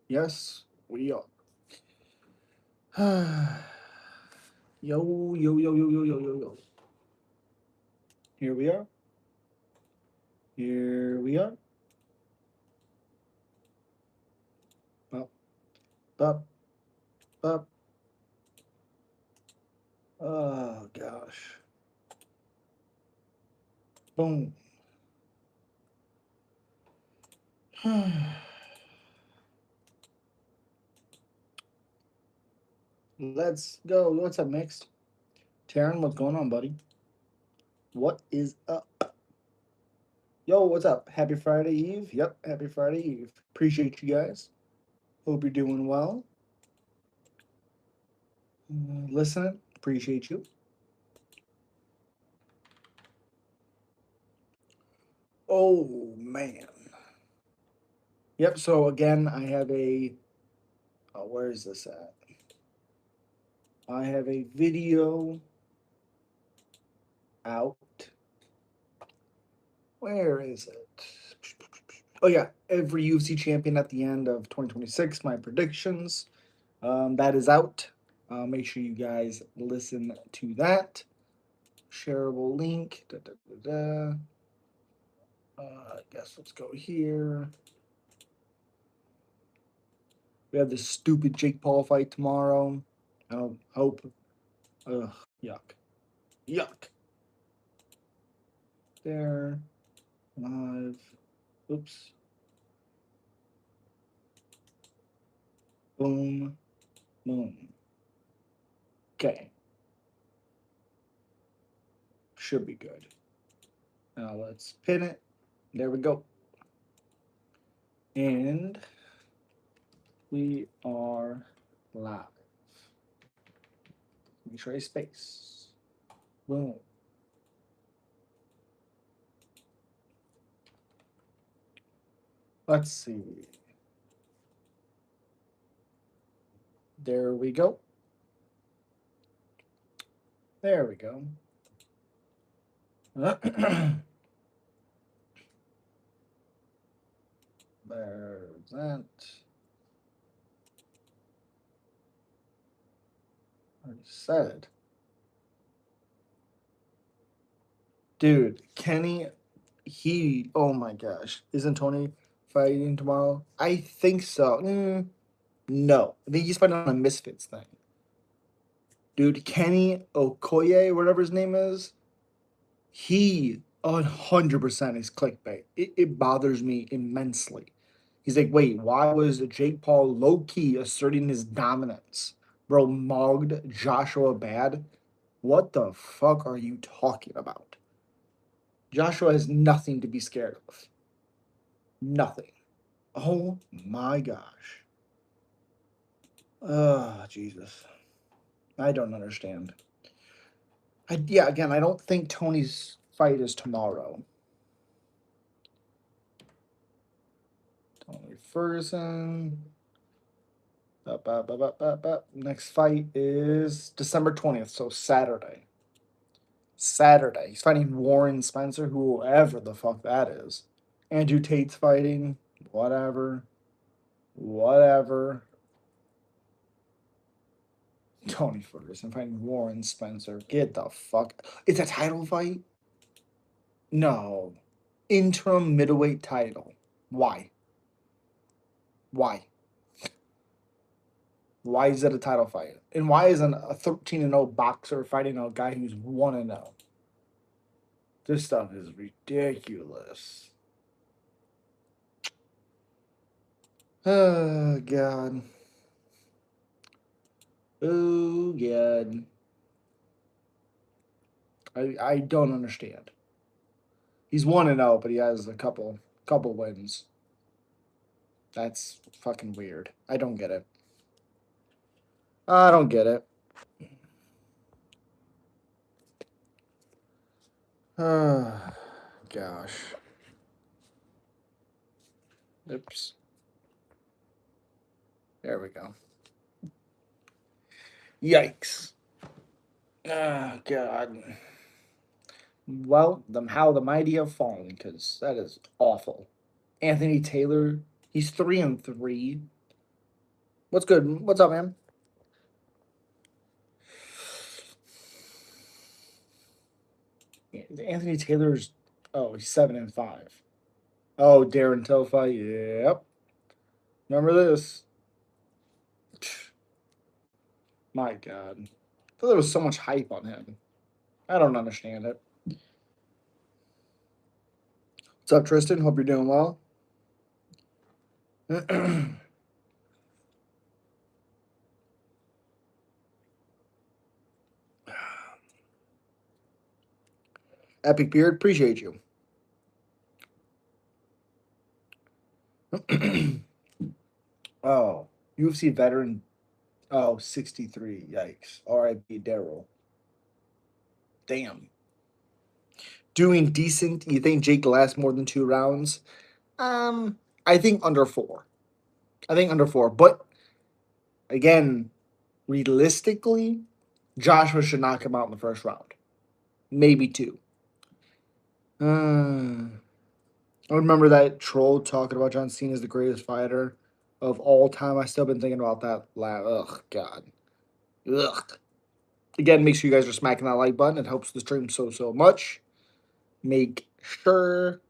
Yes, we are. Yo, yo, yo, yo, yo, yo, yo, yo. Here we are. Here we are. Up, up, up. Oh, gosh. Boom. Let's go. What's up, Mixed? Taryn, what's going on, buddy? What is up? Yo, what's up? Happy Friday Eve. Yep, happy Friday Eve. Appreciate you guys. Hope you're doing well. Listening. Appreciate you. Oh, man. Yep, so again, I have a. Where is this at? I have a video out. Where is it? Oh, yeah. Every UFC champion at the end of 2026, my predictions. That is out. Make sure you guys listen to that. Shareable link. Da, da, da, da. I guess let's go here. We have this stupid Jake Paul fight tomorrow. I hope. Ugh, yuck. Yuck. There. Live. Oops. Boom. Boom. Okay. Should be good. Now let's pin it. There we go. And we are live. Let me try space. Boom. Let's see. There we go. There we go. There's that. I said. Dude, Kenny, oh my gosh. Isn't Tony fighting tomorrow? I think so. No. I think he's fighting on a Misfits thing. Dude, Kenny Okoye, whatever his name is, he 100% is clickbait. It bothers me immensely. He's like, wait, why was Jake Paul low key asserting his dominance? Bro, mugged Joshua bad. What the fuck are you talking about? Joshua has nothing to be scared of. Nothing. Oh my gosh. Oh, Jesus. I don't understand. Yeah, again, I don't think Tony's fight is tomorrow. Tony Ferguson. Next fight is December 20th, so Saturday. Saturday. He's fighting Warren Spencer, whoever the fuck that is. Andrew Tate's fighting. Whatever. Whatever. Tony Ferguson fighting Warren Spencer. Get the fuck. It's a title fight? No. Interim middleweight title. Why? Why? Why is it a title fight? And why isn't a 13-0 boxer fighting a guy who's 1-0? This stuff is ridiculous. Oh, God. Oh, God. I don't understand. He's 1-0, but he has a couple wins. That's fucking weird. I don't get it. I don't get it. Oh, gosh. Oops. There we go. Yikes. Oh, God. Well, how the mighty have fallen, because that is awful. Anthony Taylor, he's 3-3. What's good? What's up, man? Anthony Taylor's he's 7-5. Oh, Darren Telfi. Yep. Remember this? My God. I thought there was so much hype on him. I don't understand it. What's up, Tristan? Hope you're doing well. Epic Beard, appreciate you. Oh, UFC veteran. Oh, 63. Yikes. R.I.P. Daryl. Damn. Doing decent. You think Jake lasts more than 2 rounds? I think under 4. I think under 4. But again, realistically, Joshua should knock him out in the first round. Maybe 2. I remember that troll talking about John Cena as the greatest fighter of all time. I still been thinking about that. Ugh, God. Ugh. Again, make sure you guys are smacking that like button. It helps the stream so much. Make sure.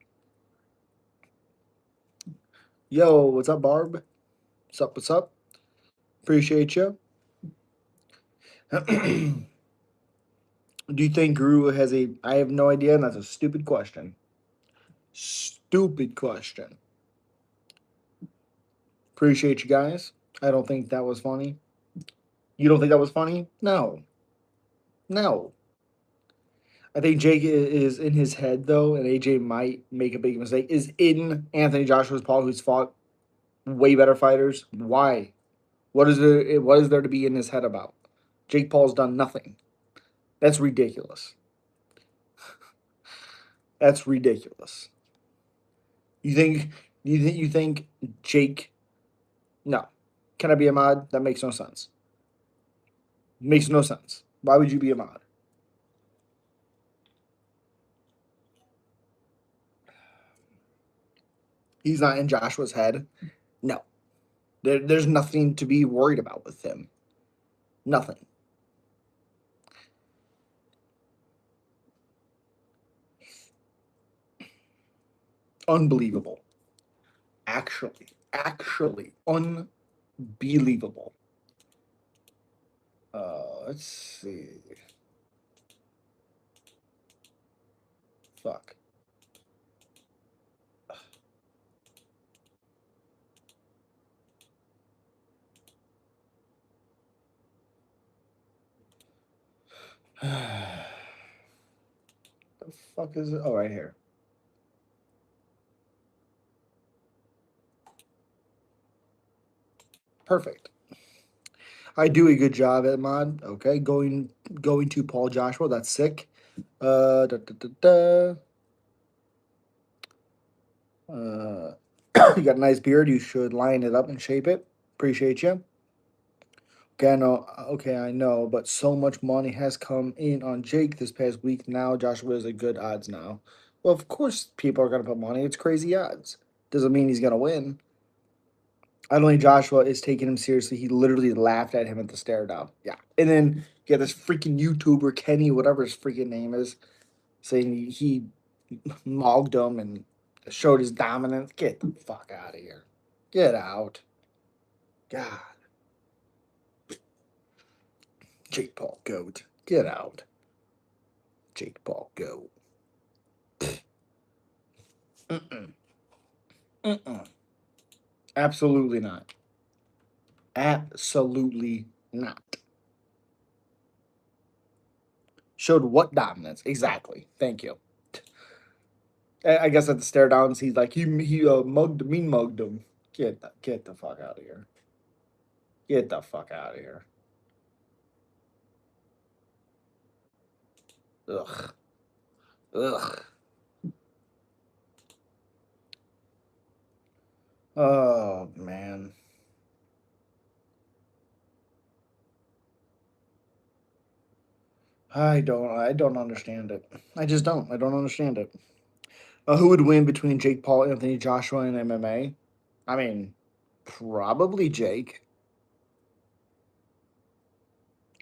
Yo, what's up, Barb? What's up? What's up? Appreciate you. Do you think Guru has a? I have no idea, and that's a stupid question. Stupid question. Appreciate you guys. I don't think that was funny. You don't think that was funny? No. No. I think Jake is in his head though, and AJ might make a big mistake. Is in Anthony Joshua's Paul, who's fought way better fighters. Why? What is there? What is there to be in his head about? Jake Paul's done nothing. That's ridiculous. That's ridiculous. You think? You think Jake? No. Can I be a mod? That makes no sense. Makes no sense. Why would you be a mod? He's not in Joshua's head. No. There's nothing to be worried about with him. Nothing. Unbelievable. Actually, unbelievable. Let's see. Fuck. The fuck is it? Oh, right here. Perfect. I do a good job at mod. Okay, going to Paul Joshua. That's sick. Da, da, da, da. You got a nice beard. You should line it up and shape it. Appreciate you. Okay, I know. Okay, I know. But so much money has come in on Jake this past week. Now Joshua is a good odds now. Well, of course people are gonna put money. It's crazy odds. Doesn't mean he's gonna win. I don't think Joshua is taking him seriously. He literally laughed at him at the stare down. Yeah, and then you got this freaking YouTuber Kenny, whatever his freaking name is, saying he mogged him and showed his dominance. Get the fuck out of here. Get out. God. Jake Paul, goat. Get out. Jake Paul, goat. Mm-mm. Mm-mm. Absolutely not. Absolutely not. Showed what dominance? Exactly. Thank you. I guess at the stare downs, he's like he mugged him. Get the fuck out of here. Get the fuck out of here. Ugh. Ugh. Oh man. I don't understand it. I just don't. I don't understand it. Who would win between Jake Paul, Anthony Joshua, and MMA? I mean, probably Jake.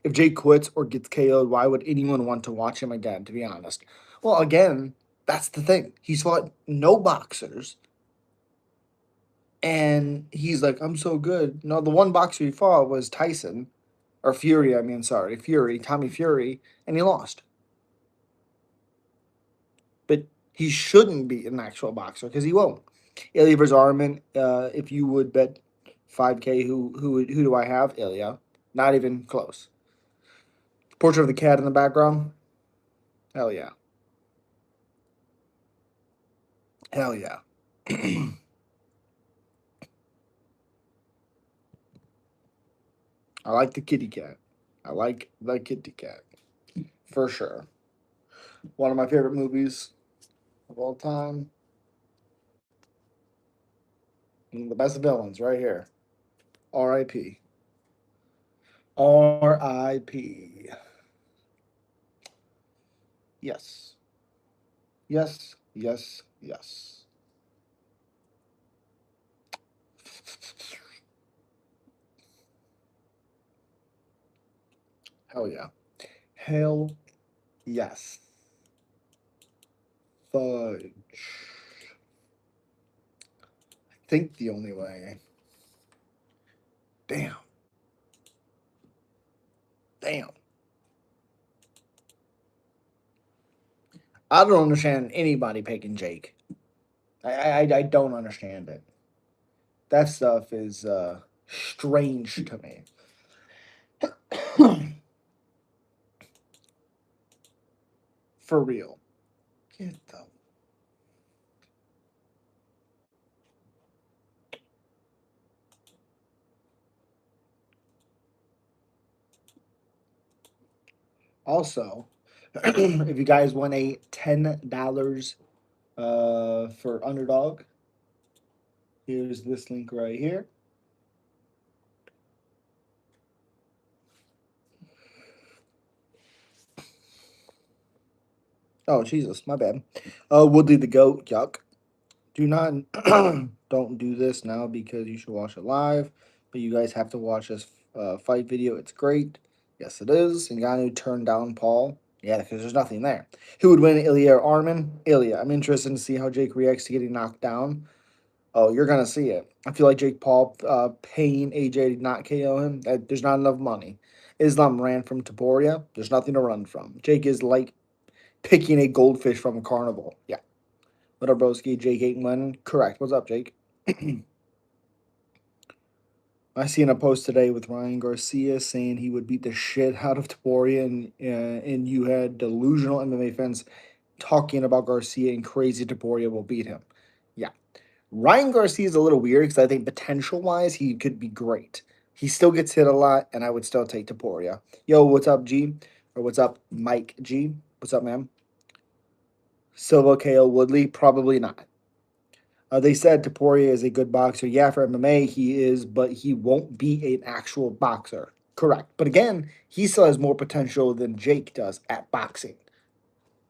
If Jake quits or gets KO'd, why would anyone want to watch him again, to be honest? Well, again, that's the thing. He's fought no boxers, and he's like, I'm so good. No, the one boxer he fought was Tyson, or Fury, I mean, sorry, Fury, Tommy Fury, and he lost. But he shouldn't be an actual boxer because he won't. Ilya versus Arman, if you would bet 5K, who do I have? Ilya. Not even close. Portrait of the cat in the background? Hell yeah. Hell yeah. I like the kitty cat. I like the kitty cat. For sure. One of my favorite movies of all time. And the best villains right here. R.I.P. R.I.P. Yes. Yes. Yes. Yes. Hell yeah. Hell yes. Fudge. I think the only way. Damn. Damn. I don't understand anybody picking Jake. I don't understand it. That stuff is strange to me. For real. Get the Also, if you guys want a $10 for underdog, here's this link right here. Oh Jesus, my bad. Woodley the goat, yuck. Do not don't do this now because you should watch it live. But you guys have to watch this fight video. It's great. Yes, it is. Ngannou turned down Paul. Yeah, because there's nothing there. Who would win, Ilya or Arman? Ilya. I'm interested to see how Jake reacts to getting knocked down. Oh, you're gonna see it. I feel like Jake Paul paying AJ to not KO him. There's not enough money. Islam ran from Taporia. There's nothing to run from. Jake is like picking a goldfish from a carnival. Yeah. What up, broski? Jake Aiton Correct. What's up, Jake? I seen a post today with Ryan Garcia saying he would beat the shit out of Taporia, and you had delusional MMA fans talking about Garcia and crazy Taporia will beat him. Yeah. Ryan Garcia is a little weird because I think potential wise he could be great. He still gets hit a lot, and I would still take Taporia. Yo, what's up, G? Or what's up, Mike G? What's up, man? Silva KO Woodley? Probably not. They said Taporia is a good boxer. Yeah, for MMA he is, but he won't be an actual boxer. Correct. But again, he still has more potential than Jake does at boxing.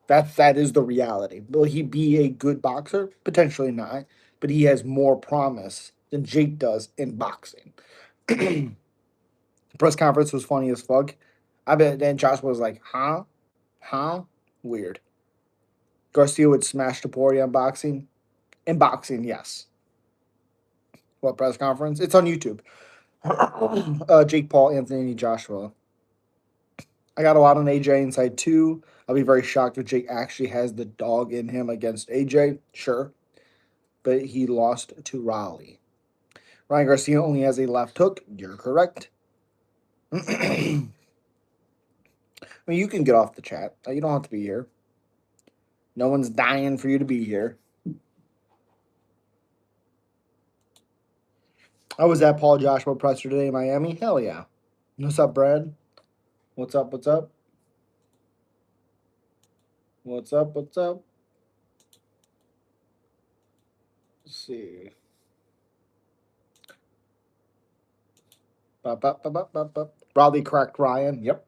That is the reality. Will he be a good boxer? Potentially not, but he has more promise than Jake does in boxing. The press conference was funny as fuck. I bet then Joshua was like, huh? Huh? Weird. Garcia would smash Taporia in boxing. In boxing, yes. What press conference? It's on YouTube. Jake Paul, Anthony Joshua. I got a lot on AJ inside too. I'll be very shocked if Jake actually has the dog in him against AJ. Sure. But he lost to Raleigh. Ryan Garcia only has a left hook. You're correct. I mean, you can get off the chat. You don't have to be here. No one's dying for you to be here. I was at Paul Joshua presser today in Miami. Hell yeah. What's up, Brad? What's up? What's up? What's up? What's up? Let's see. Raleigh cracked Ryan. Yep.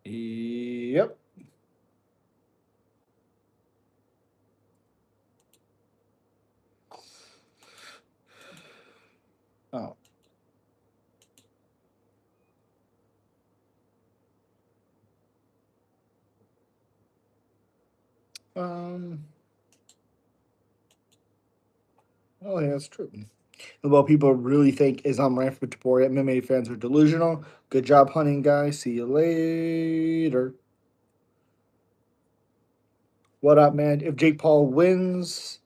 Yep. Oh. Um, oh yeah, that's true. Well, people really think Islam ran for Taporia. MMA fans are delusional. Good job hunting, guys. See you later. What up, man? If Jake Paul wins,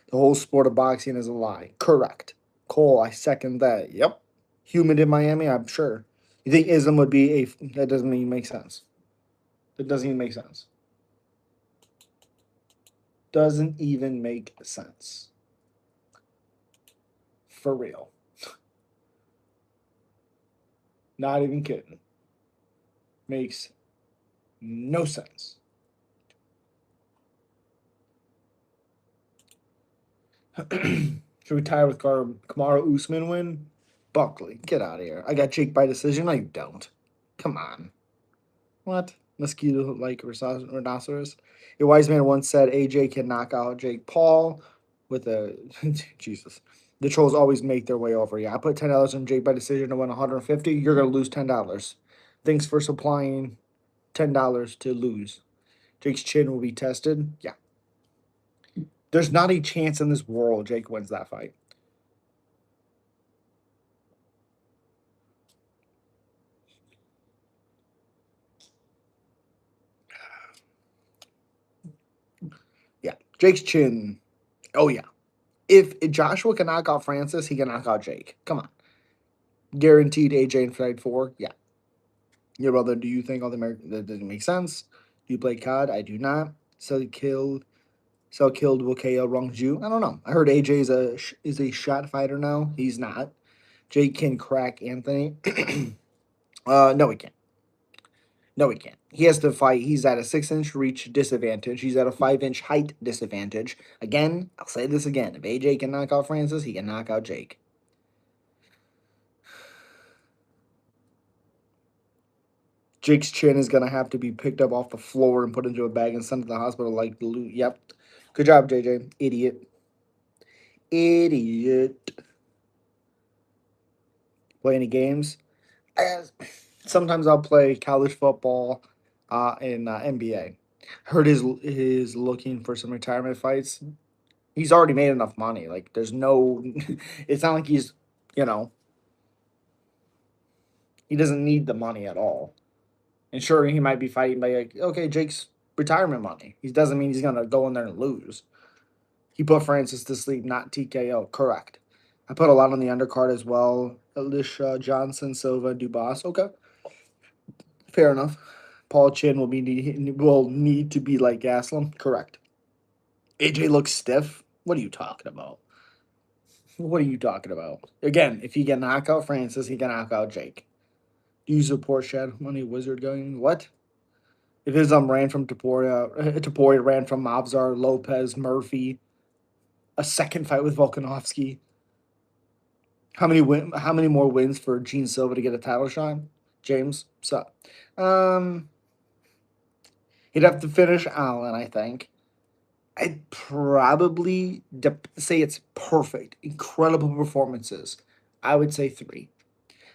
the whole sport of boxing is a lie. Correct. Cole, I second that. Yep. Humid in Miami, I'm sure. You think Islam would be a. That doesn't even make sense. That doesn't even make sense. Doesn't even make sense. For real. Not even kidding. Makes no sense. Should we tie with Kamaru Usman win? Buckley, get out of here. I got Jake by decision. No, you don't. Come on. What? Mosquito like rhinoceros? A wise man once said AJ can knock out Jake Paul with a. Jesus. The trolls always make their way over. Yeah, I put $10 on Jake by decision to win 150. You're going to lose $10. Thanks for supplying $10 to lose. Jake's chin will be tested. Yeah. There's not a chance in this world Jake wins that fight. Yeah. Jake's chin. Oh, yeah. If Joshua can knock out Francis, he can knock out Jake. Come on. Guaranteed AJ in fight 4. Yeah. Your brother, do you think all the American that doesn't make sense? Do you play COD? I do not. So killed will KO Rongju. I don't know. I heard AJ is a shot fighter now. He's not. Jake can crack Anthony. No, he can't. No, he can't. He has to fight. He's at a 6-inch reach disadvantage. He's at a 5-inch height disadvantage. Again, I'll say this again. If AJ can knock out Francis, he can knock out Jake. Jake's chin is gonna have to be picked up off the floor and put into a bag and sent to the hospital like the loot. Yep. Good job, JJ. Idiot. Idiot. Play any games? As sometimes I'll play college football and NBA. Heard his looking for some retirement fights. He's already made enough money. Like there's no it's not like he's you know, he doesn't need the money at all. And sure he might be fighting by like, okay, Jake's retirement money. He doesn't mean he's gonna go in there and lose. He put Francis to sleep, not TKO. Correct. I put a lot on the undercard as well. Alicia Johnson, Silva, Dubas. Okay, fair enough. Paul Chin will need to be like Gaslam. Correct. AJ looks stiff. What are you talking about? What are you talking about? Again, if he can knock out Francis, he can knock out Jake. Do you support Shadow Money Wizard going? What? If Islam ran from Taporia, Taporia ran from Mavzar, Lopez, Murphy, a second fight with Volkanovski. How many more wins for Gene Silva to get a title shot? James, so um, he'd have to finish Allen, I think. I'd probably say it's perfect, incredible performances. I would say 3.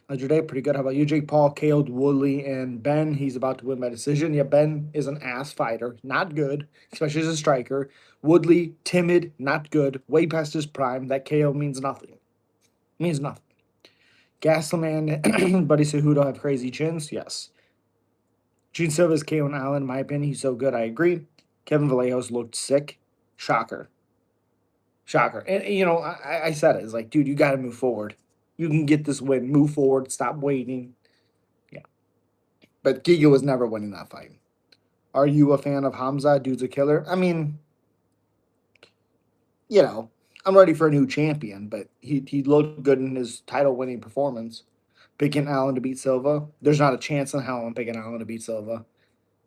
Day, pretty good. How about you, Jake Paul? KO'd Woodley and Ben. He's about to win by decision. Yeah, Ben is an ass fighter. Not good, especially as a striker. Woodley, timid, not good. Way past his prime. That KO means nothing. Means nothing. Gastelman and Buddy Cejudo have crazy chins. Yes. Gene Silva's KO and Allen, in my opinion, he's so good. I agree. Kevin Vallejos looked sick. Shocker. Shocker. And, I said it. It's like, dude, you got to move forward. You can get this win. Move forward. Stop waiting. Yeah. But Giga was never winning that fight. Are you a fan of Hamza? Dude's a killer. I mean, I'm ready for a new champion, but he looked good in his title winning performance. Picking Allen to beat Silva. There's not a chance in hell I'm picking Allen to beat Silva.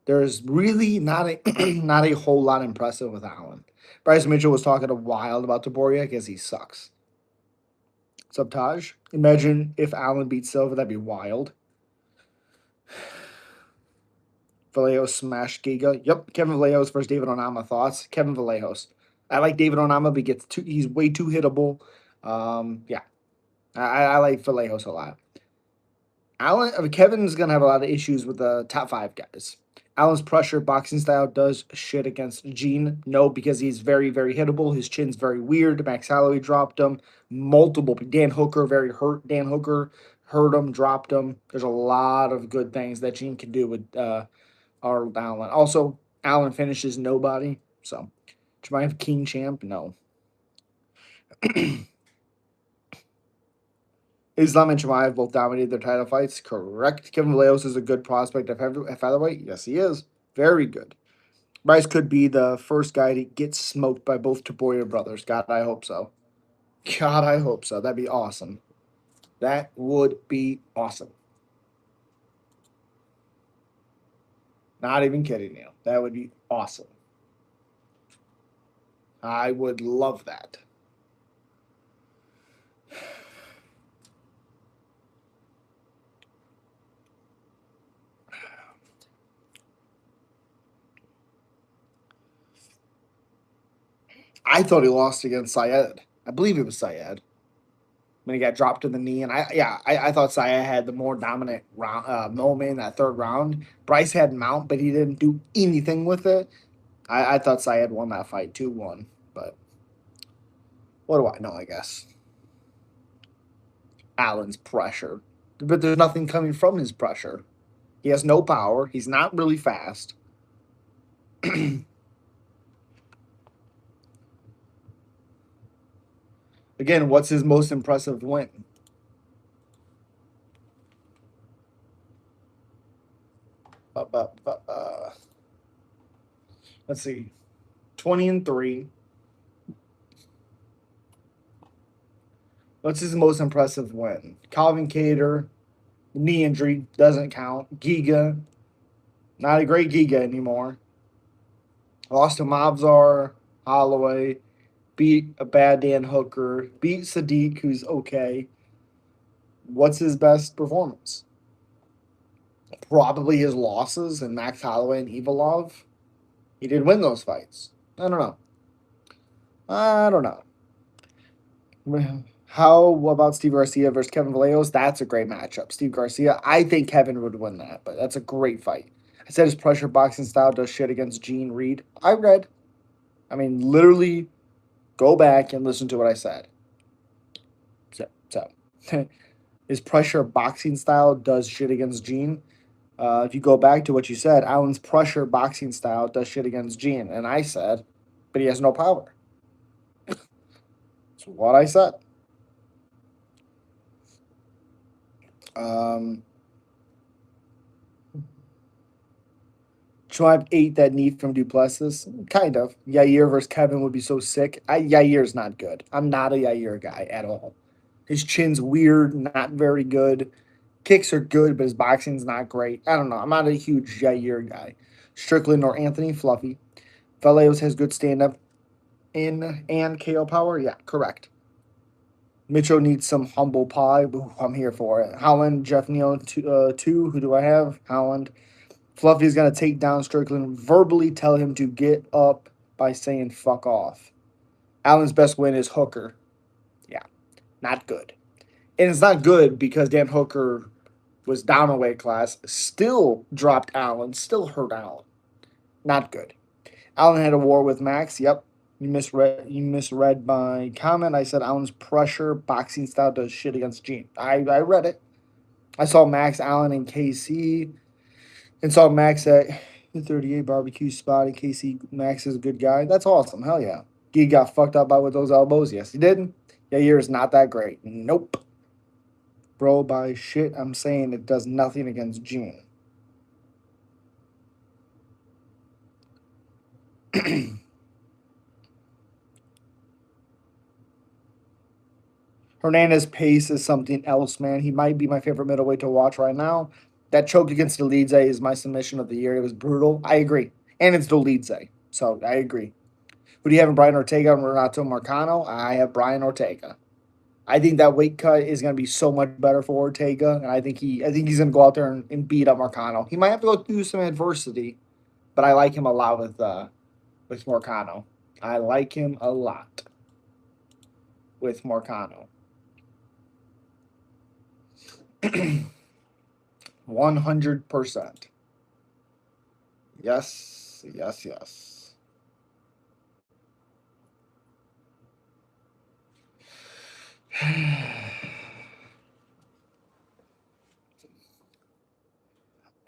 There's really not a not a whole lot impressive with Allen. Bryce Mitchell was talking a wild about Taboria because he sucks. Subtaj. Imagine if Allen beats Silva, that'd be wild. Vallejos smashed Giga. Yep, Kevin Vallejos versus David Onama. Thoughts? Kevin Vallejos. I like David Onama, but he's way too hittable. Yeah, I like Vallejos a lot. Kevin's gonna have a lot of issues with the top 5 guys. Allen's pressure boxing style does shit against Gene. No, because he's very, very hittable. His chin's very weird. Max Holloway dropped him. Multiple. Dan Hooker, very hurt. Dan Hooker hurt him, dropped him. There's a lot of good things that Gene can do with Arnold Allen. Also, Allen finishes nobody. So, Jemima King champ? No. Islam and Chimaev both dominated their title fights. Correct. Kevin Vallejos is a good prospect at featherweight. Yes, he is. Very good. Bryce could be the first guy to get smoked by both Taboya brothers. God, I hope so. God, I hope so. That'd be awesome. That would be awesome. Not even kidding you. That would be awesome. I would love that. I thought he lost against Syed. I believe it was Syed when he got dropped to the knee. And I thought Syed had the more dominant moment in that third round. Bryce had mount, but he didn't do anything with it. I thought Syed won that fight 2-1, but what do I know? I guess Allen's pressure, but there's nothing coming from his pressure. He has no power. He's not really fast. Again, what's his most impressive win? Let's see, 20-3. What's his most impressive win? Calvin Cater, knee injury doesn't count. Giga, not a great Giga anymore. Lost to Mobzar, Holloway, beat a bad Dan Hooker, beat Sadiq, who's okay. What's his best performance? Probably his losses and Max Holloway and Evolov. He did win those fights. I don't know. I don't know. How about Steve Garcia versus Kevin Vallejos? That's a great matchup. Steve Garcia, I think Kevin would win that, but that's a great fight. I said his pressure boxing style does shit against Gene Reed. I read. I mean, literally go back and listen to what I said. So his pressure boxing style does shit against Gene. If you go back to what you said, Allen's pressure boxing style does shit against Gene. And I said, but he has no power. That's what I said. Schwab ate that knee from Duplessis. Kind of. Yair versus Kevin would be so sick. Yair's not good. I'm not a Yair guy at all. His chin's weird, not very good. Kicks are good, but his boxing's not great. I don't know. I'm not a huge Yair guy. Strickland or Anthony Fluffy. Vallejos has good stand up in and KO power. Yeah, correct. Mitchell needs some humble pie. Ooh, I'm here for it. Howland, Jeff Neal, two. Who do I have? Howland. Fluffy's going to take down Strickland, verbally tell him to get up by saying fuck off. Allen's best win is Hooker. Yeah, not good. And it's not good because Dan Hooker was down a weight class, still dropped Allen, still hurt Allen. Not good. Allen had a war with Max. Yep. You misread my comment. I said Allen's pressure boxing style does shit against Gene. I read it. I saw Max Allen and KC and saw Max at the 38 barbecue spot. And KC Max is a good guy. That's awesome. Hell yeah. He got fucked up by with those elbows. Yes, he did. Yair is not that great. Nope. Bro, by shit, I'm saying it does nothing against Gene. Hernandez pace is something else, man. He might be my favorite middleweight to watch right now. That choke against Dolidze is my submission of the year. It was brutal. I agree. And it's Dolidze. So I agree. Who do you have in Brian Ortega and Renato Marcano? I have Brian Ortega. I think that weight cut is going to be so much better for Ortega, and I think he's going to go out there and beat up Marcano. He might have to go through some adversity, but I like him a lot with Marcano. I like him a lot with Marcano. 100%. Yes, yes, yes.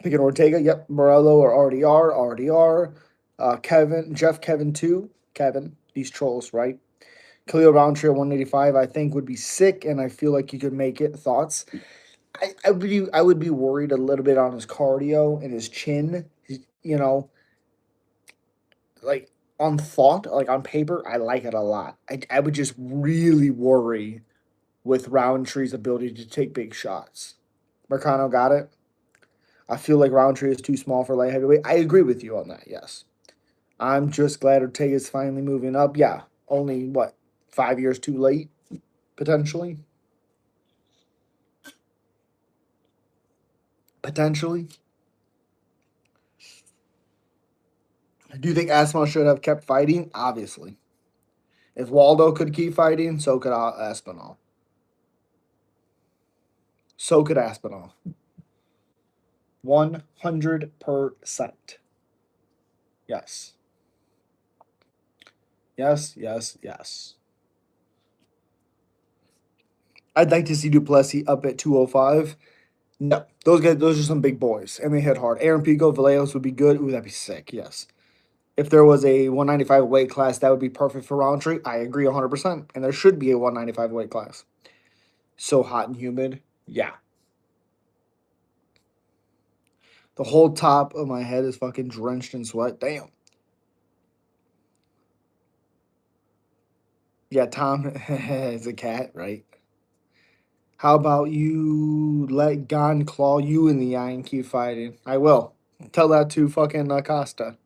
Picking Ortega. Yep. Morello or RDR. RDR. Jeff Kevin 2. Kevin. These trolls, right? Khalil Roundtree at 185, I think would be sick, and I feel like he could make it. Thoughts? I would be worried a little bit on his cardio and his chin. You know, like on thought, like on paper, I like it a lot. I would just really worry with Roundtree's ability to take big shots. Mercano got it. I feel like Roundtree is too small for light heavyweight. I agree with you on that. Yes, I'm just glad Ortega's finally moving up. Yeah, only what 5 years too late potentially. Potentially. Do you think Aspinall should have kept fighting? Obviously. If Waldo could keep fighting, so could Aspinall. So could Aspinall. 100%. Yes. Yes, yes, yes. I'd like to see Duplessis up at 205. No, those guys, those are some big boys, and they hit hard. Aaron Pico, Vallejos would be good. Ooh, that'd be sick. Yes. If there was a 195 weight class, that would be perfect for Roundtree. I agree 100%. And there should be a 195 weight class. So hot and humid. Yeah. The whole top of my head is fucking drenched in sweat. Damn. Yeah, Tom is a cat, right? How about you let Gon claw you in the eye and keep fighting? I will. Tell that to fucking Acosta.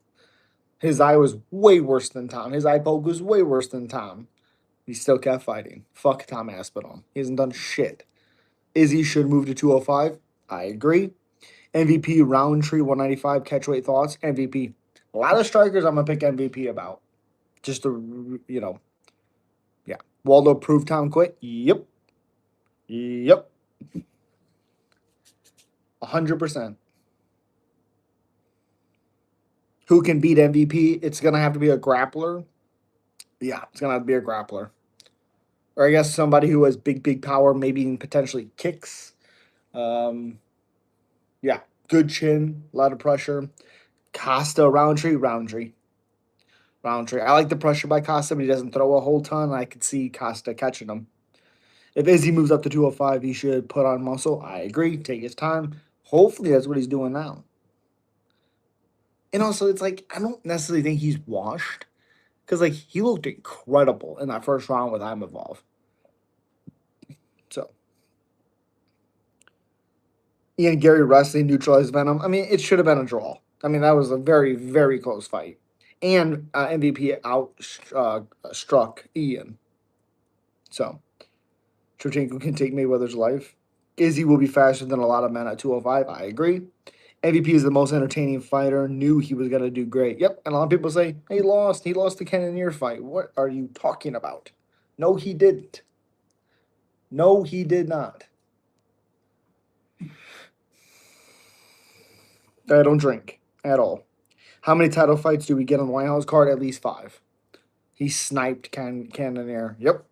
His eye was way worse than Tom. His eye poke was way worse than Tom. He still kept fighting. Fuck Tom Aspinall. He hasn't done shit. Izzy should move to 205. I agree. MVP Roundtree 195 catchweight thoughts. MVP. A lot of strikers I'm gonna pick MVP about. Just to yeah. Waldo proved Tom quit. Yep. Yep. 100%. Who can beat MVP? It's gonna have to be a grappler. Yeah, it's gonna have to be a grappler. Or I guess somebody who has big power, maybe even potentially kicks. Um, yeah, good chin, a lot of pressure. Costa, Roundtree. I like the pressure by Costa, but he doesn't throw a whole ton. I could see Costa catching him. If Izzy moves up to 205, he should put on muscle. I agree. Take his time. Hopefully, that's what he's doing now. And also, it's like, I don't necessarily think he's washed because, like, he looked incredible in that first round with I'm Evolve. So, Ian Gary wrestling neutralized Venom. I mean, it should have been a draw. I mean, that was a very close fight. And MVP out struck Ian. So, Chochenko can take Mayweather's life. Izzy will be faster than a lot of men at 205. I agree. MVP is the most entertaining fighter. Knew he was going to do great. Yep. And a lot of people say, he lost. He lost the Cannonier fight. What are you talking about? No, he didn't. No, he did not. I don't drink at all. How many title fights do we get on the White House card? At least 5. He sniped Cannonier. Yep.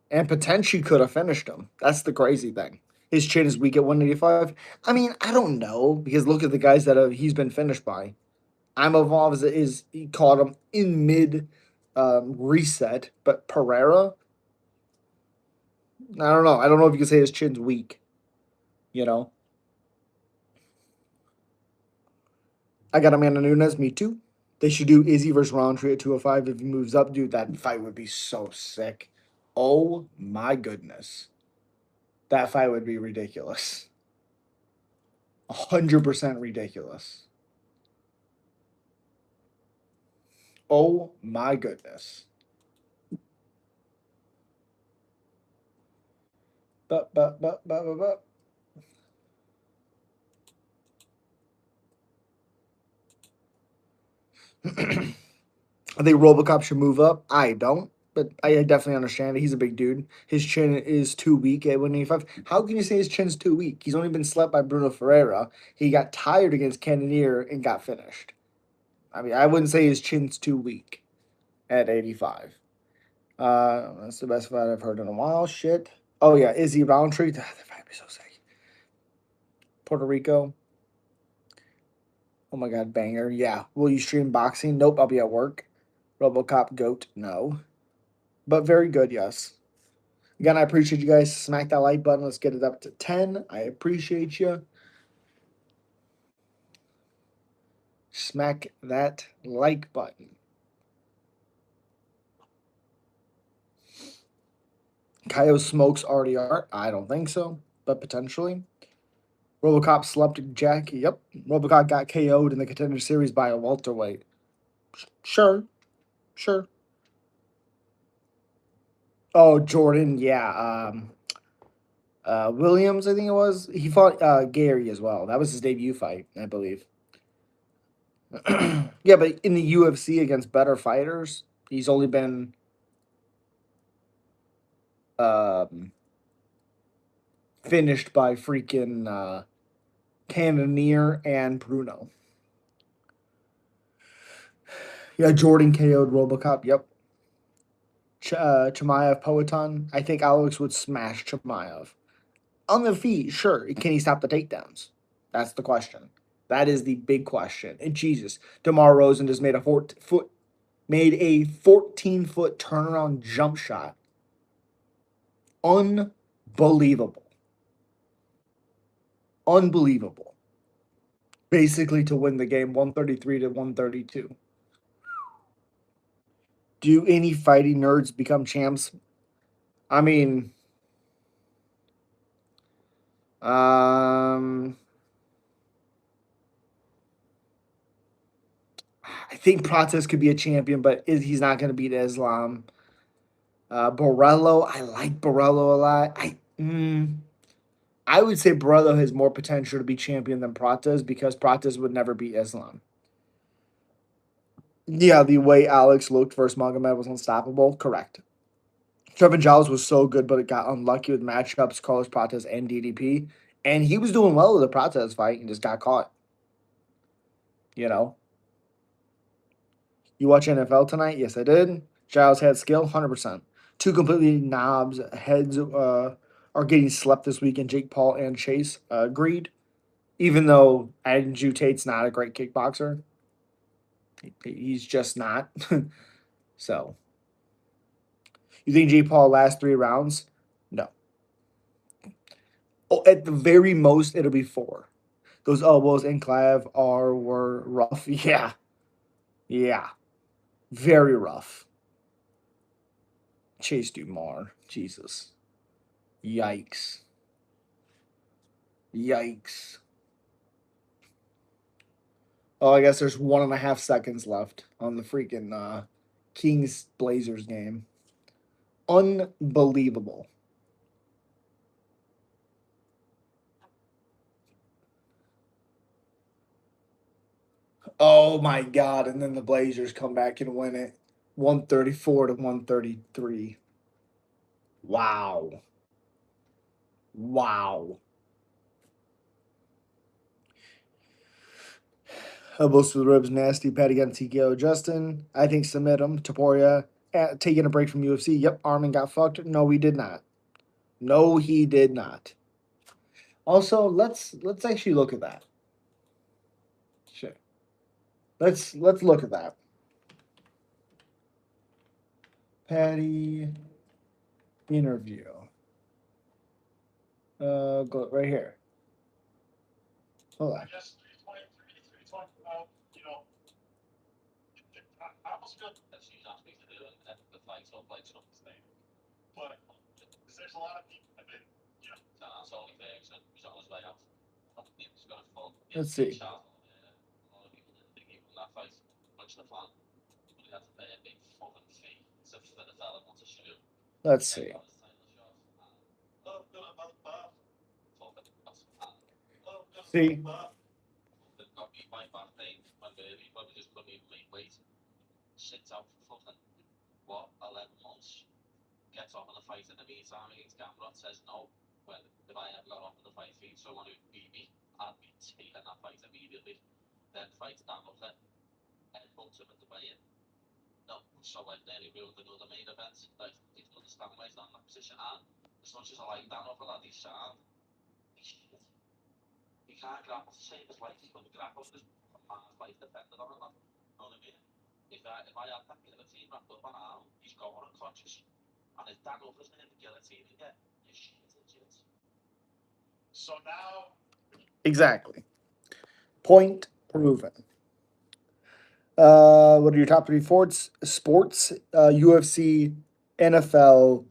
And potentially could have finished him. That's the crazy thing. His chin is weak at 185. I mean, I don't know because look at the guys that he's been finished by. I'm Evolve is he caught him in mid reset, but Pereira, I don't know. I don't know if you can say his chin's weak. You know, I got Amanda Nunes. Me too. They should do Izzy versus Roundtree at 205 if he moves up. Dude, that fight would be so sick. Oh my goodness. That fight would be ridiculous. 100% ridiculous. Oh my goodness. But. I think Robocop should move up. I don't. but I definitely understand it. He's a big dude. His chin is too weak at 185. How can you say his chin's too weak? He's only been slept by Bruno Ferreira. He got tired against Cannonier and got finished. I mean, I wouldn't say his chin's too weak at 85. That's the best fight I've heard in a while. Shit. Oh yeah, Izzy Roundtree. That fight would be so sick. Puerto Rico. Oh my god, banger. Yeah. Will you stream boxing? Nope, I'll be at work. RoboCop Goat. No. But very good, yes. Again, I appreciate you guys. Smack that like button. Let's get it up to 10. I appreciate you. Smack that like button. Kyo smokes RDR. I don't think so, but potentially. Robocop slept Jack. Yep. Robocop got KO'd in the Contender Series by a welterweight. Sure. Sure. Oh, Jordan. Yeah. Williams, I think it was. He fought Gary as well. That was his debut fight, I believe. Yeah, but in the UFC against better fighters, he's only been um, finished by freaking Cannonier and Bruno. Yeah, Jordan KO'd Robocop. Yep. Chimaev Poetan. I think Alex would smash Chimaev. On the feet, sure. Can he stop the takedowns? That's the question. That is the big question. And Jesus, DeMar Rosen just made a 14-foot turnaround jump shot. Unbelievable. Unbelievable. Basically to win the game 133 to 132. Do any fighting nerds become champs? I mean, I think Prates could be a champion, but he's not going to beat Islam. Borello, I like Borello a lot. I would say Borello has more potential to be champion than Prates because Prates would never beat Islam. Yeah, the way Alex looked versus Magomed was unstoppable. Correct. Trevin Giles was so good, but it got unlucky with matchups, Carlos Prates and DDP. And he was doing well with the Prates fight and just got caught. You know, you watch NFL tonight? Yes, I did. Giles had skill, 100%. Two completely knobs heads are getting slept this weekend. Jake Paul and Chase agreed. Even though Andrew Tate's not a great kickboxer, he's just not. So, you think Jake Paul lasts 3 rounds? No. Oh, at the very most, it'll be 4. Those elbows in Clive were rough. Yeah, yeah, very rough. Chase Dumar, Jesus, yikes, yikes. Oh, I guess there's 1.5 seconds left on the freaking Kings Blazers game. Unbelievable. Oh my god! And then the Blazers come back and win it, 134 to 133. Wow. Wow. Elbows to the ribs, nasty. Pat against TKO. Justin, I think submit him. Taporia, taking a break from UFC. Yep, Armin got fucked. No, he did not. No, he did not. Also, let's actually look at that. Shit. Let's look at that. Patty interview. Go right here. Hold on. Let's see. Let's see. See. what, 11 months, gets offered a fight in the meantime against Gamrot, says no. When if I ever got offered a fight against someone who beat me, I'd be taking that fight immediately. Then fights Dan Hooker and puts him into weigh-in. No, so like nearly ruined another main event. Like, you can understand why he's not in that position. And as much as I like Dan Hooker, that he's sound, he's shit. He can't grapple to save his life. He's going to grapple with his man's life dependent on it. You know what I mean? If I had that guillotine wrapped up on arm, he's going unconscious. And if Dan Hooker's near the guillotine again, you're shit, legit. So now, Exactly. Point proven. What are your top three sports? UFC, NFL,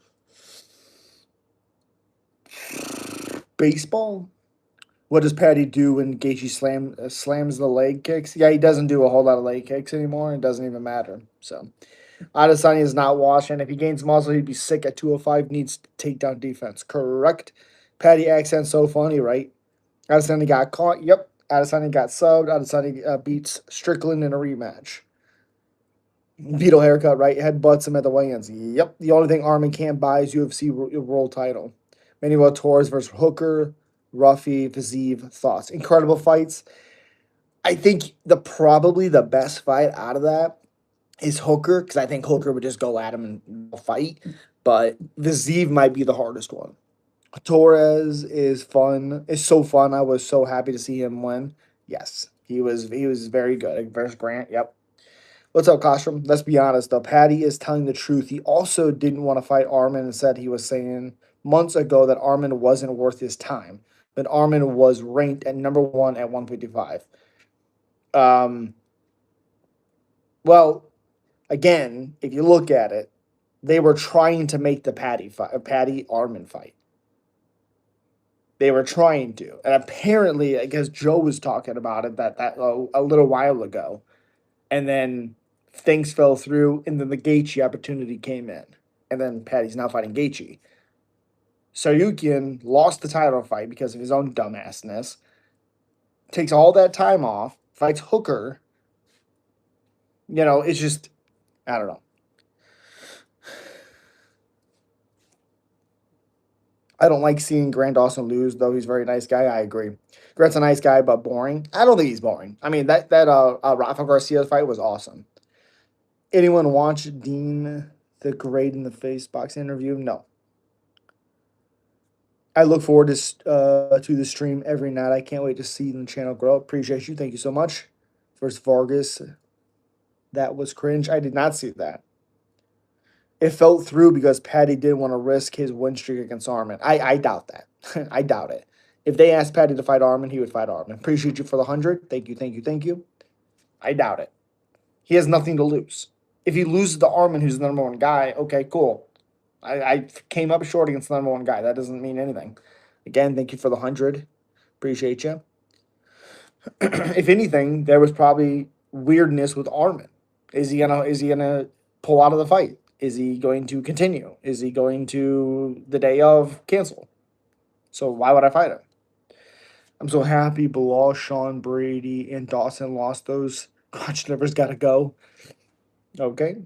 baseball. What does Patty do when Gaethje slams the leg kicks? Yeah, he doesn't do a whole lot of leg kicks anymore. It doesn't even matter. So Adesanya is not washing. If he gains muscle, he'd be sick at 205. Needs takedown defense. Correct. Patty accent so funny, right? Adesanya got caught. Yep. Adesanya got subbed. Adesanya beats Strickland in a rematch. Beetle haircut, right? Headbutts him at the weigh-ins. Yep. The only thing Armin can't buy is UFC world title. Manuel Torres versus Hooker, Ruffy, Fazeev. Thoughts? Incredible fights. I think probably the best fight out of that is Hooker, because I think Hooker would just go at him and fight. But Fazeev might be the hardest one. Torres is fun. Is so fun. I was so happy to see him win. Yes, he was very good versus Grant. Yep. What's up, Costume? Let's be honest though. Patty is telling the truth. He also didn't want to fight Armin and said he was saying months ago that Armin wasn't worth his time. But Armin was ranked at number one at 155. Um, well, again, if you look at it, they were trying to make the Patty Armin fight. They were trying to, and apparently, I guess Joe was talking about it a little while ago, and then things fell through, and then the Gaethje opportunity came in, and then Patty's now fighting Gaethje. Saryukian lost the title fight because of his own dumbassness. Takes all that time off, fights Hooker. It's just I don't know. I don't like seeing Grant Dawson lose, though he's a very nice guy. I agree. Grant's a nice guy, but boring. I don't think he's boring. I mean that Rafa Garcia fight was awesome. Anyone watch Dean the Great in the Face box interview? No. I look forward to the stream every night. I can't wait to see the channel grow. Appreciate you. Thank you so much. First Vargas, that was cringe. I did not see that. It fell through because Patty didn't want to risk his win streak against Armin. I doubt that. I doubt it. If they asked Patty to fight Armin, he would fight Armin. Appreciate you for the 100. Thank you, thank you, thank you. I doubt it. He has nothing to lose. If he loses to Armin, who's the number one guy, okay, cool. I came up short against the number one guy. That doesn't mean anything. Again, thank you for the 100. Appreciate you. If anything, there was probably weirdness with Armin. Is he gonna pull out of the fight? Is he going to continue? Is he going to the day of cancel? So why would I fight him? I'm so happy Bilal, Sean Brady, and Dawson lost those. Crotch never's got to go. Okay.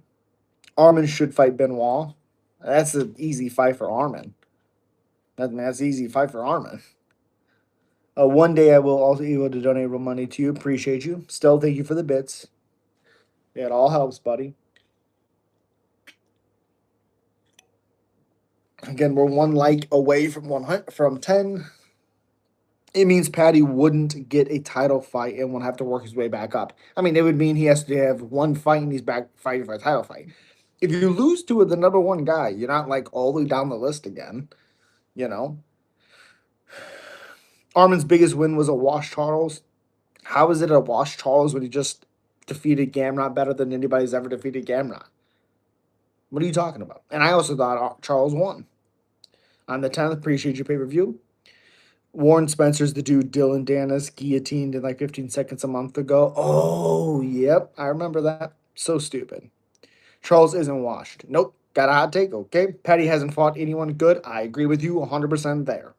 Armin should fight Benoit. That's an easy fight for Armin. That's an easy fight for Armin. One day I will also be able to donate real money to you. Appreciate you. Still, thank you for the bits. It all helps, buddy. Again, we're one like away from 100 from 10. It means Patty wouldn't get a title fight and would have to work his way back up. I mean, it would mean he has to have one fight and he's back fighting for a title fight. If you lose to the number one guy, you're not like all the way down the list again. You know, Armin's biggest win was a Wash Charles. How is it a Wash Charles when he just defeated Gamrot better than anybody's ever defeated Gamrot? What are you talking about? And I also thought Charles won. On the 10th, appreciate your pay per view. Warren Spencer's the dude Dylan Dennis guillotined in like 15 seconds a month ago. Oh, yep. I remember that. So stupid. Charles isn't washed. Nope. Got a hot take. Okay. Petty hasn't fought anyone good. I agree with you 100% there.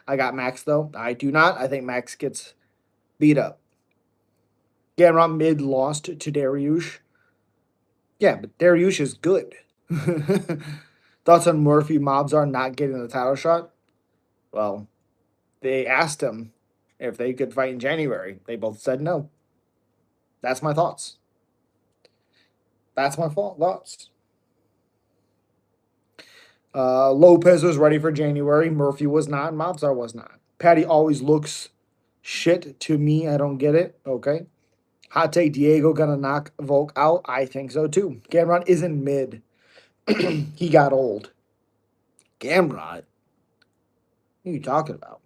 I got Max, though. I do not. I think Max gets beat up. Gamrot mid lost to Dariush. Yeah, but Dariush is good. Thoughts on Murphy Mobzar not getting the title shot? Well, they asked him if they could fight in January. They both said no. That's my thoughts. That's my thoughts. Lopez was ready for January. Murphy was not. And Mobzar was not. Patty always looks shit to me. I don't get it. Okay. Hot take: Diego gonna knock Volk out? I think so too. Gamrot isn't mid. He got old. Gamrot? What are you talking about?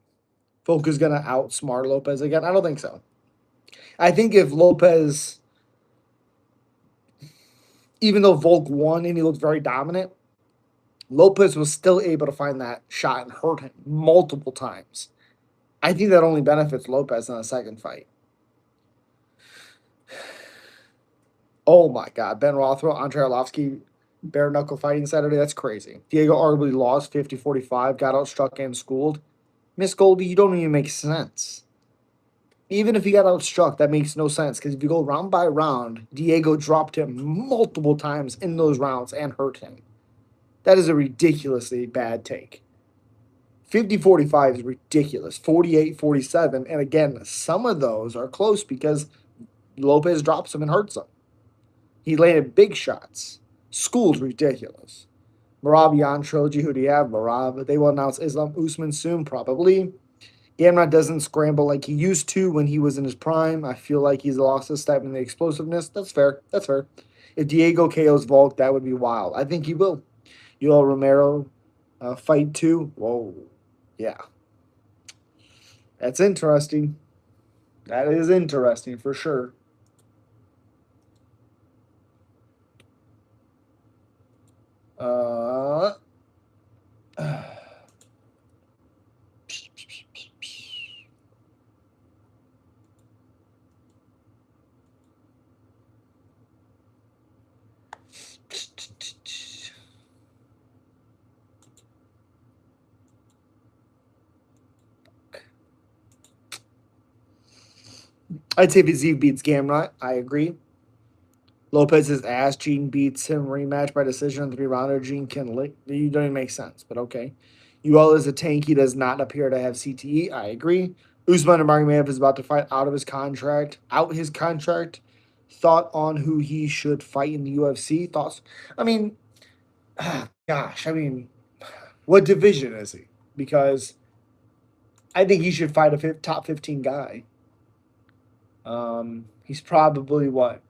Volk is gonna outsmart Lopez again? I don't think so. I think if Lopez, even though Volk won and he looked very dominant, Lopez was still able to find that shot and hurt him multiple times. I think that only benefits Lopez in a second fight. Oh my God. Ben Rothwell, Andre Arlovsky, bare knuckle fighting Saturday. That's crazy. Diego arguably lost 50-45, got outstruck and schooled. Miss Goldie, you don't even make sense. Even if he got outstruck, that makes no sense because if you go round by round, Diego dropped him multiple times in those rounds and hurt him. That is a ridiculously bad take. 50-45 is ridiculous. 48-47. And again, some of those are close because Lopez drops him and hurts him. He landed big shots. School's ridiculous. Marab Yan Trilogy, who do you have? Marab. They will announce Islam Usman soon, probably. Gamrot doesn't scramble like he used to when he was in his prime. I feel like he's lost a step in the explosiveness. That's fair. That's fair. If Diego KO's Volk, that would be wild. I think he will. Yoel Romero fight too. Whoa. Yeah. That's interesting. That is interesting for sure. Uh, I'd say Viziv beats Gamrot. I agree. Lopez's ass. Gene beats him rematch by decision in 3 rounder. Gene can lick. You don't even make sense, but okay. UL is a tank. He does not appear to have CTE. I agree. Usman Nurmagomedov is about to fight out of his contract. Out his contract. Thought on who he should fight in the UFC? Thoughts? I mean, gosh. I mean, what division is he? Because I think he should fight a top 15 guy. He's probably what?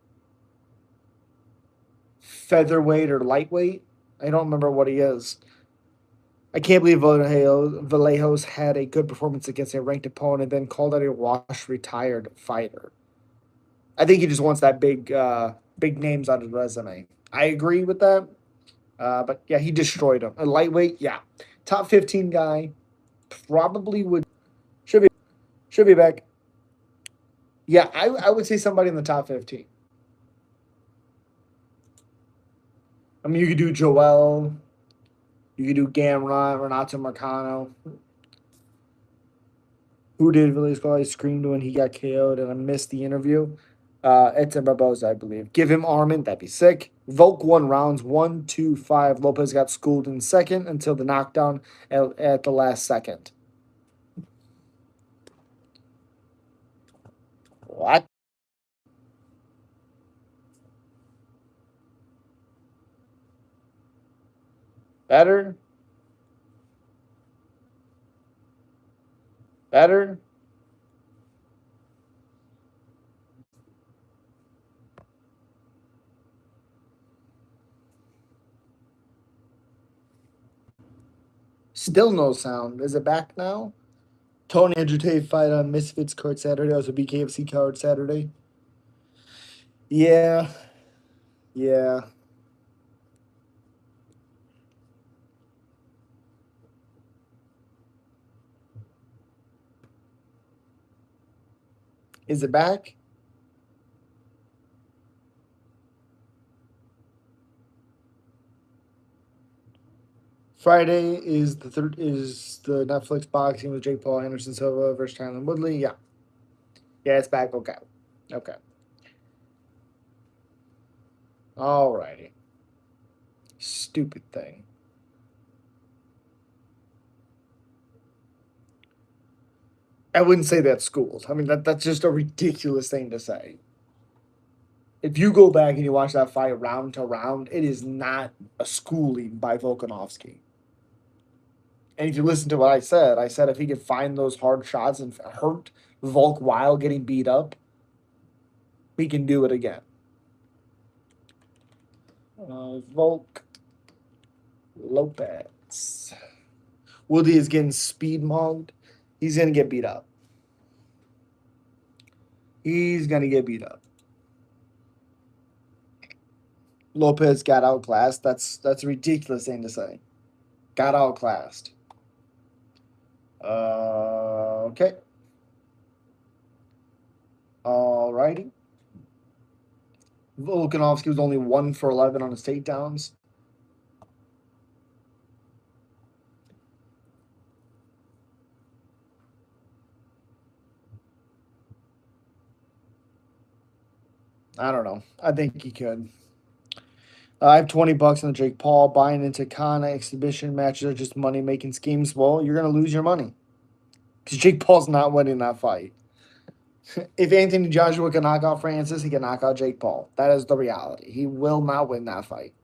Featherweight or lightweight. I don't remember what he is. I can't believe Vallejos had a good performance against a ranked opponent, then called out a wash retired fighter. I think he just wants that big names on his resume. I agree with that. But yeah, he destroyed him. A lightweight, yeah. Top 15 guy, probably should be back. Yeah, I would say somebody in the top 15. I mean, you could do Joel. You could do Gamrot, Renato Marcano. Who did Villas call? I screamed when he got KO'd and I missed the interview. Edson Barboza, I believe. Give him Armin, that'd be sick. Volk won rounds 1, 2, 5. Lopez got schooled in second until the knockdown at the last second. What? Better? Better? Still no sound. Is it back now? Tony Andrew fight on Misfits card Saturday. Also BKFC card Saturday. Yeah. Yeah. Is it back? Friday is the Netflix boxing with Jake Paul, Anderson Silva versus Tyron Woodley. Yeah. Yeah, it's back. Okay. Okay. Alrighty. Stupid thing. I wouldn't say that's schools. I mean, that's just a ridiculous thing to say. If you go back and you watch that fight round to round, it is not a schooling by Volkanovski. And if you listen to what I said if he could find those hard shots and hurt Volk while getting beat up, we can do it again. Volk Lopez. Woodley is getting speed mugged. He's going to get beat up. He's going to get beat up. Lopez got outclassed. That's a ridiculous thing to say. Got outclassed. Okay. Alrighty. Volkanovski was only 1 for 11 on his takedowns. I don't know. I think he could. I have $20 on the Jake Paul. Buying into Kana exhibition matches are just money making schemes. Well, you're going to lose your money because Jake Paul's not winning that fight. If Anthony Joshua can knock out Francis, he can knock out Jake Paul. That is the reality. He will not win that fight.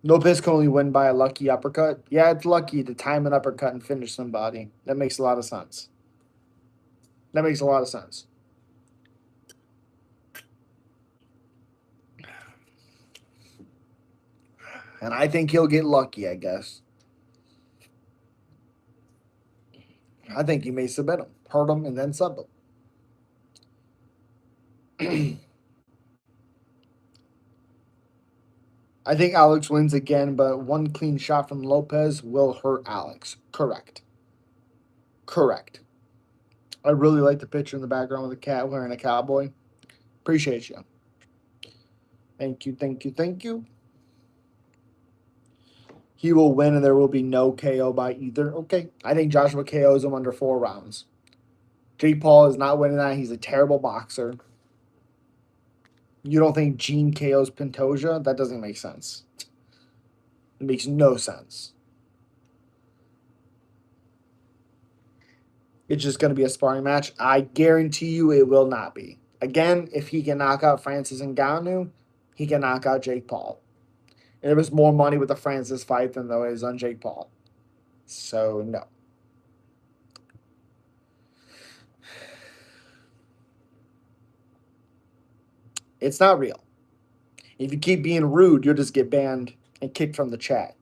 Lopez can only win by a lucky uppercut. Yeah, it's lucky to time an uppercut and finish somebody. That makes a lot of sense. That makes a lot of sense. And I think he'll get lucky, I guess. I think he may submit him, hurt him, and then sub him. I think Alex wins again, but one clean shot from Lopez will hurt Alex. Correct. Correct. I really like the picture in the background with a cat wearing a cowboy. Appreciate you. Thank you, thank you, thank you. He will win and there will be no KO by either. Okay. I think Joshua KOs him under 4 rounds. Jake Paul is not winning that. He's a terrible boxer. You don't think Gene KOs Pantoja? That doesn't make sense. It makes no sense. It's just going to be a sparring match. I guarantee you it will not be. Again, if he can knock out Francis Ngannou, he can knock out Jake Paul. And there was more money with the Francis fight than there is on Jake Paul. So, no. It's not real. If you keep being rude, you'll just get banned and kicked from the chat.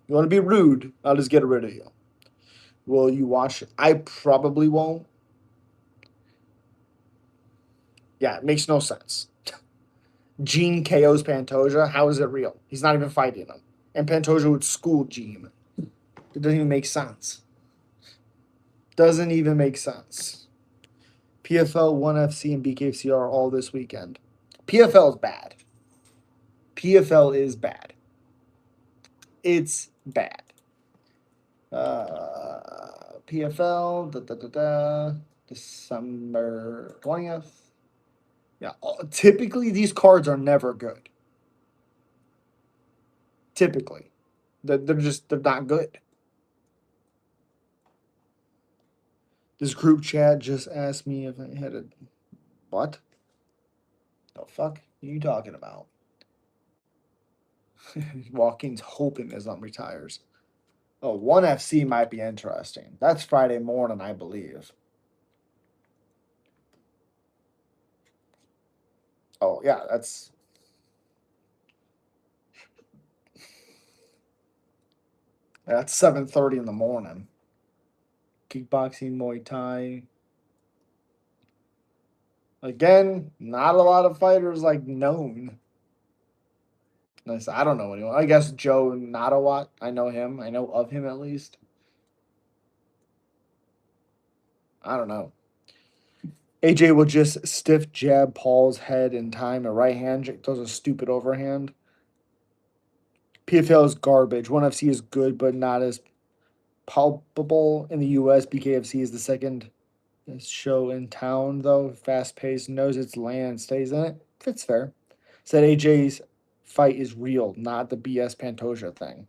You want to be rude, I'll just get rid of you. Will you watch it? I probably won't. Yeah, it makes no sense. Gene KOs Pantoja. How is it real? He's not even fighting him. And Pantoja would school Gene. It doesn't even make sense. Doesn't even make sense. PFL, 1FC, and BKFC are all this weekend. PFL is bad. PFL is bad. It's bad. PFL, December 20th. Yeah, typically these cards are never good. Typically. They're not good. This group chat just asked me if I had a... What? The fuck are you talking about? Watkins hoping Islam retires. Oh, 1FC might be interesting. That's Friday morning, I believe. Oh, yeah, that's... That's 7:30 in the morning. Kickboxing, Muay Thai. Again, not a lot of fighters like known. Nice. I don't know anyone. I guess Joe Nadawat. I know him. I know of him at least. I don't know. AJ will just stiff jab Paul's head in time. A right hand throws a stupid overhand. PFL is garbage. 1FC is good, but not as palpable in the US. BKFC is the second show in town, though. Fast paced, knows its land, stays in it. Fits fair. Said AJ's fight is real, not the BS Pantoja thing.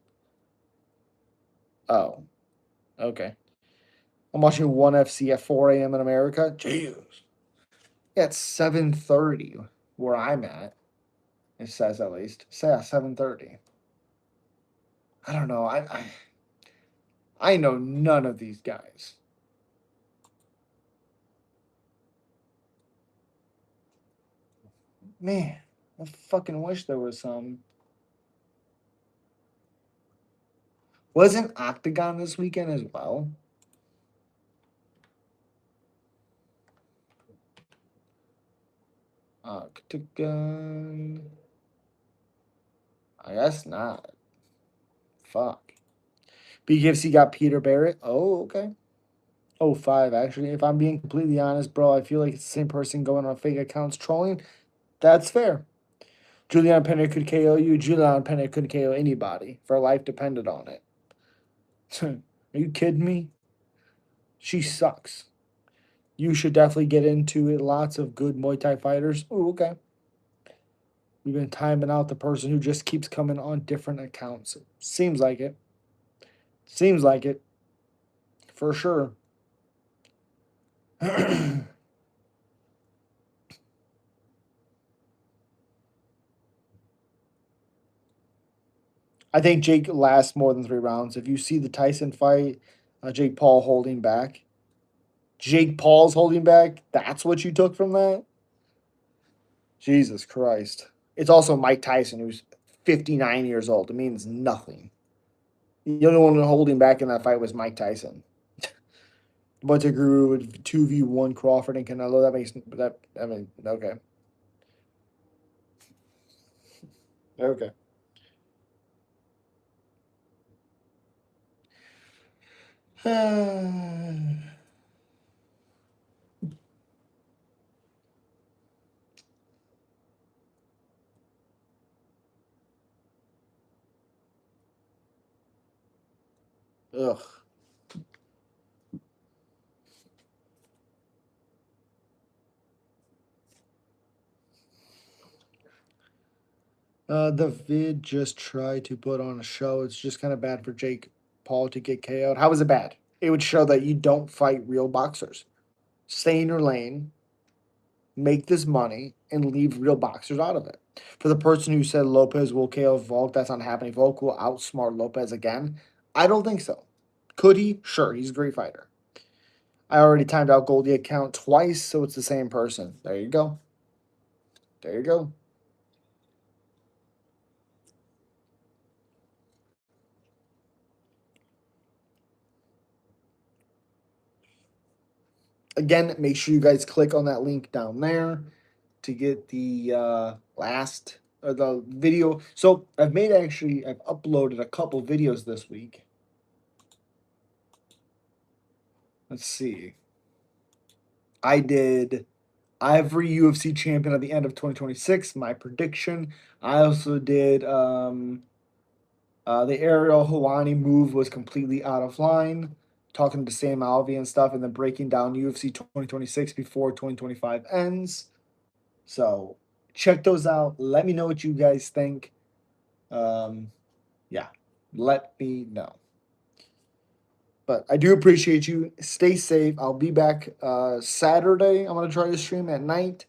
Oh, okay. I'm watching ONE FC at 4 a.m. in America. Jeez. Yeah, it's 7:30 where I'm at. It says at least. Say at 7:30. I don't know. I know none of these guys. Man, I fucking wish there was some. Wasn't Octagon this weekend as well? Octagon. I guess not. Fuck. BKFC got Peter Barrett. Oh, okay. Oh, 5, actually. If I'm being completely honest, bro, I feel like it's the same person going on fake accounts trolling. That's fair. Julian Penner could KO you. Julian Penner could KO anybody. For life depended on it. Are you kidding me? She sucks. You should definitely get into it. Lots of good Muay Thai fighters. Oh, okay. We've been timing out the person who just keeps coming on different accounts. Seems like it. Seems like it. For sure. I think Jake lasts more than 3 rounds. If you see the Tyson fight, Jake Paul holding back. Jake Paul's holding back. That's what you took from that? Jesus Christ. It's also Mike Tyson, who's 59 years old. It means nothing. The only one holding back in that fight was Mike Tyson. But to Guru with 2v1 Crawford and Canelo, that makes that. I mean, okay. Okay. Ugh. The vid just tried to put on a show. It's just kind of bad for Jake Paul to get KO'd. How is it bad? It would show that you don't fight real boxers. Stay in your lane, make this money, and leave real boxers out of it. For the person who said Lopez will KO Volk, that's not happening. Volk will outsmart Lopez again. I don't think so. Could he? Sure, he's a great fighter. I already timed out Goldie account twice, so it's the same person. There you go. There you go. Again, make sure you guys click on that link down there to get the last or the video. So I've uploaded a couple videos this week. Let's see. I did Ivory UFC champion at the end of 2026, my prediction. I also did the Ariel Helwani move was completely out of line, talking to Sam Alvey and stuff, and then breaking down UFC 2026 before 2025 ends. So check those out. Let me know what you guys think. Yeah, let me know. But I do appreciate you. Stay safe. I'll be back Saturday. I'm gonna try to stream at night.